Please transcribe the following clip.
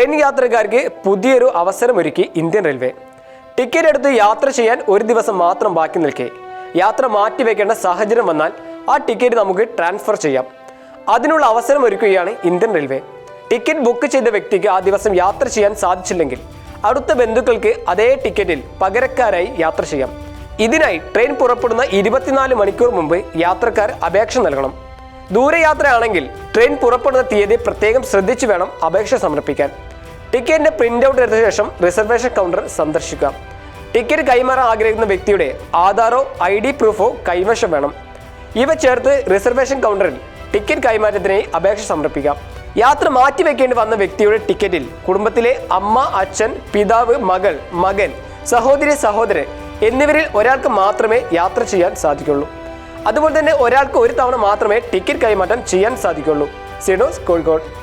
Train യാത്രക്കാർക്ക് പുതിയൊരു അവസരമൊരുക്കി Indian railway. Ticket എടുത്ത് യാത്ര ചെയ്യാൻ ഒരു ദിവസം മാത്രം ബാക്കി നിൽക്കെ യാത്ര മാറ്റിവെക്കേണ്ട സാഹചര്യം വന്നാൽ ആ ടിക്കറ്റ് നമുക്ക് ട്രാൻസ്ഫർ ചെയ്യാം. അതിനുള്ള അവസരം ഒരുക്കുകയാണ് ഇന്ത്യൻ റെയിൽവേ. ടിക്കറ്റ് ബുക്ക് ചെയ്ത വ്യക്തിക്ക് ആ ദിവസം യാത്ര ചെയ്യാൻ സാധിച്ചില്ലെങ്കിൽ അടുത്ത ബന്ധുക്കൾക്ക് അതേ ടിക്കറ്റിൽ പകരക്കാരായി യാത്ര ചെയ്യാം. ഇതിനായി ട്രെയിൻ പുറപ്പെടുന്ന 24 മണിക്കൂർ മുമ്പ് യാത്രക്കാർ അപേക്ഷ നൽകണം. ദൂരയാത്രയാണെങ്കിൽ ട്രെയിൻ പുറപ്പെടുന്ന തീയതി പ്രത്യേകം ശ്രദ്ധിച്ചു വേണം അപേക്ഷ സമർപ്പിക്കാൻ. ടിക്കറ്റിന്റെ പ്രിന്റ് ഔട്ട് എടുത്ത ശേഷം റിസർവേഷൻ കൗണ്ടർ സന്ദർശിക്കുക. ടിക്കറ്റ് കൈമാറാൻ ആഗ്രഹിക്കുന്ന വ്യക്തിയുടെ ആധാറോ ID പ്രൂഫോ കൈവശം വേണം. ഇവ ചേർത്ത് റിസർവേഷൻ കൗണ്ടറിൽ ടിക്കറ്റ് കൈമാറ്റത്തിനായി അപേക്ഷ സമർപ്പിക്കാം. യാത്ര മാറ്റിവെക്കേണ്ടി വന്ന വ്യക്തിയുടെ ടിക്കറ്റിൽ കുടുംബത്തിലെ അമ്മ, അച്ഛൻ, പിതാവ്, മകൾ, മകൻ, സഹോദരി, സഹോദരൻ എന്നിവരിൽ ഒരാൾക്ക് മാത്രമേ യാത്ര ചെയ്യാൻ സാധിക്കുള്ളൂ. അതുപോലെ തന്നെ ഒരാൾക്ക് ഒരു തവണ മാത്രമേ ടിക്കറ്റ് കൈമാറ്റം ചെയ്യാൻ സാധിക്കുള്ളൂ. C news Kozhikode.